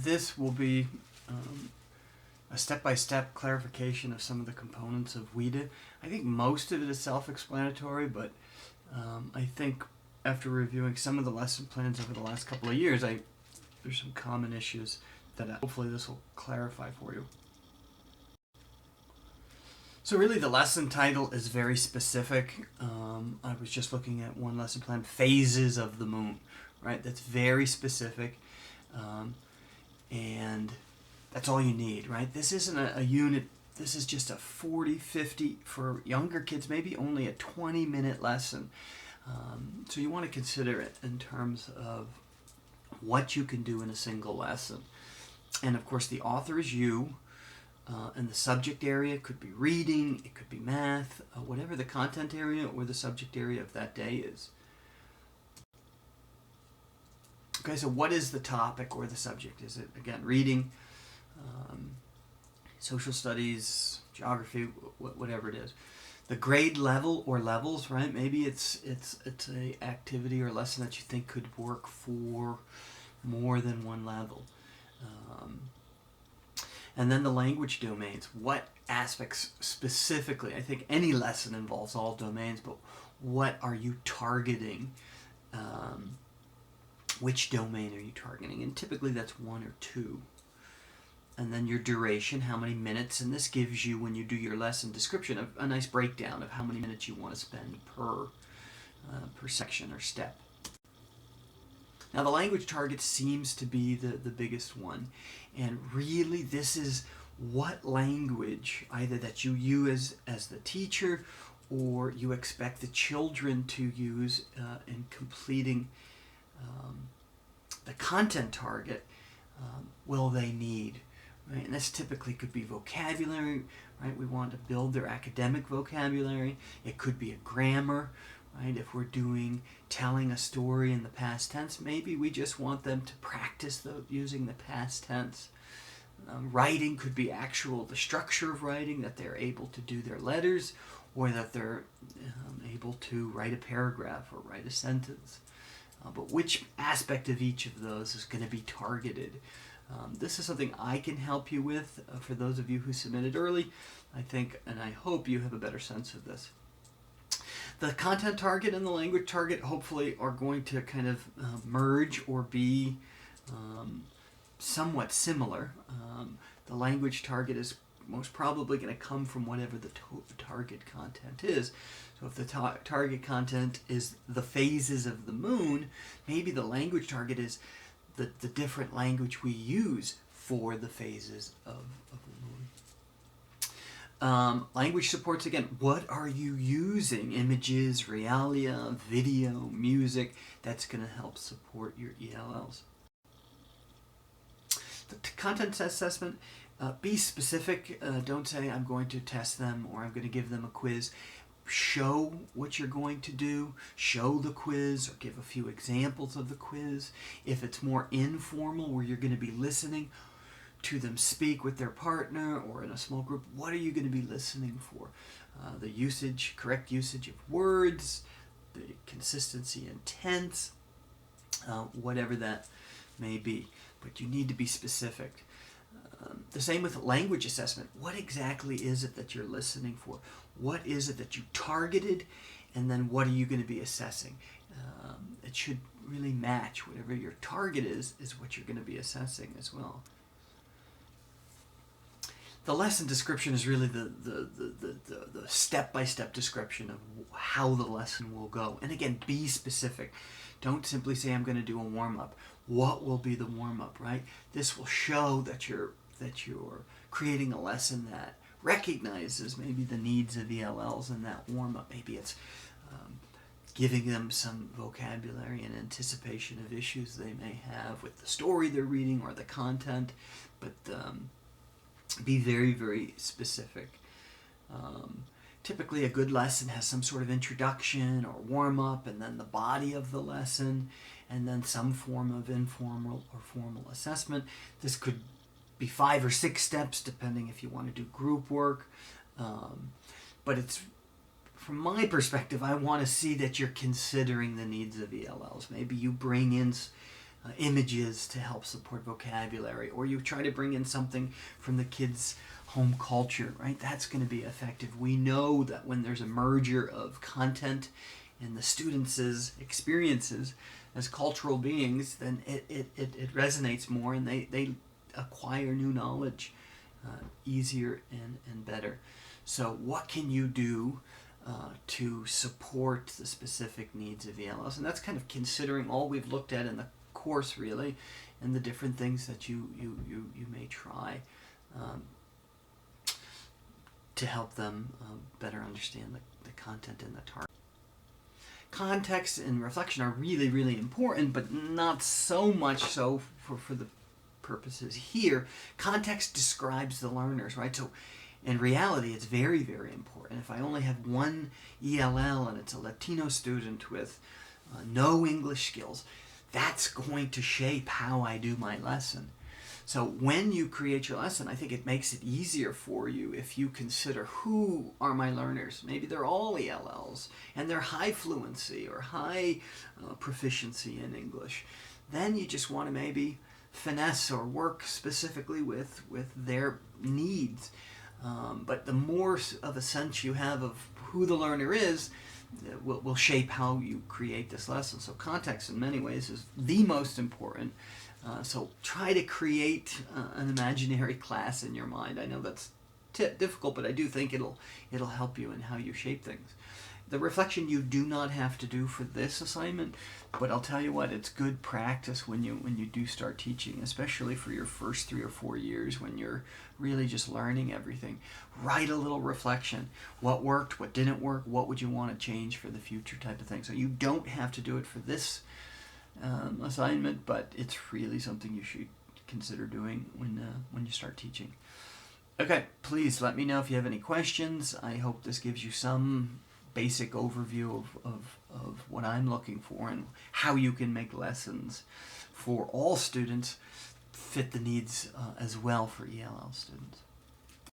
this will be a step-by-step clarification of some of the components of Wida. I think most of it is self-explanatory, but I think after reviewing some of the lesson plans over the last couple of years, there's some common issues that hopefully this will clarify for you. So really the lesson title is very specific. I was just looking at one lesson plan, Phases of the Moon, right? That's very specific. And that's all you need, right? This isn't a unit. This is just a 40, 50, for younger kids, maybe only a 20-minute lesson. So you want to consider it in terms of what you can do in a single lesson. And of course, the author is you, and the subject area could be reading, it could be math, whatever the content area or the subject area of that day is. Okay, so what is the topic or the subject? Is it, again, reading, social studies, geography, whatever it is? The grade level or levels, right? Maybe it's a activity or lesson that you think could work for more than one level. And then the language domains. What aspects specifically? I think any lesson involves all domains, but what are you targeting? Which domain are you targeting? And typically that's one or two. And then your duration, how many minutes, and this gives you, when you do your lesson description, a nice breakdown of how many minutes you want to spend per section or step. Now the language target seems to be the biggest one, and really this is what language either that you use as the teacher or you expect the children to use in completing the content target will they need. Right? And this typically could be vocabulary, right? We want to build their academic vocabulary. It could be a grammar, right? If we're telling a story in the past tense, maybe we just want them to practice using the past tense. Writing could be the structure of writing, that they're able to do their letters, or that they're able to write a paragraph or write a sentence. But which aspect of each of those is going to be targeted? This is something I can help you with for those of you who submitted early. I think, and I hope you have a better sense of this. The content target and the language target hopefully are going to kind of merge or be somewhat similar. The language target is most probably going to come from whatever the target content is. So if the target content is the phases of the moon, maybe the language target is the different language we use for the phases of the moon. Language supports, again, what are you using? Images, realia, video, music. That's going to help support your ELLs. The content assessment, be specific. Don't say I'm going to test them or I'm going to give them a quiz. Show what you're going to do, show the quiz, or give a few examples of the quiz. If it's more informal, where you're going to be listening to them speak with their partner or in a small group, what are you going to be listening for? The correct usage of words, the consistency in tense, whatever that may be. But you need to be specific. The same with language assessment. What exactly is it that you're listening for? What is it that you targeted? And then what are you going to be assessing? It should really match. Whatever your target is what you're going to be assessing as well. The lesson description is really the step-by-step description of how the lesson will go. And again, be specific. Don't simply say, I'm going to do a warm-up. What will be the warm-up, right? This will show that you're creating a lesson that recognizes maybe the needs of ELLs in that warm-up. Maybe it's giving them some vocabulary in anticipation of issues they may have with the story they're reading or the content, but be very, very specific. Typically a good lesson has some sort of introduction or warm-up, and then the body of the lesson, and then some form of informal or formal assessment. This could be 5 or 6 steps, depending if you want to do group work. But it's, from my perspective, I want to see that you're considering the needs of ELLs. Maybe you bring in images to help support vocabulary, or you try to bring in something from the kids' home culture, right? That's going to be effective. We know that when there's a merger of content and the students' experiences as cultural beings, then it resonates more, and they acquire new knowledge easier and better. So what can you do to support the specific needs of ELLs? And that's kind of considering all we've looked at in the course, really, and the different things that you may try to help them better understand the content and the target. Context and reflection are really, really important, but not so much so for the purposes here. Context describes the learners, right? So in reality, it's very, very important. If I only have one ELL and it's a Latino student with no English skills, that's going to shape how I do my lesson. So when you create your lesson, I think it makes it easier for you if you consider, who are my learners? Maybe they're all ELLs and they're high fluency or high proficiency in English. Then you just want to maybe finesse or work specifically with their needs. But the more of a sense you have of who the learner is, will shape how you create this lesson. So context in many ways is the most important. So try to create an imaginary class in your mind. I know that's difficult, but I do think it'll help you in how you shape things. The reflection you do not have to do for this assignment, but I'll tell you what, it's good practice when you do start teaching, especially for your first 3 or 4 years when you're really just learning everything. Write a little reflection. What worked, what didn't work, what would you want to change for the future, type of thing. So you don't have to do it for this assignment, but it's really something you should consider doing when you start teaching. Okay, please let me know if you have any questions. I hope this gives you some basic overview of what I'm looking for and how you can make lessons for all students fit the needs as well for ELL students.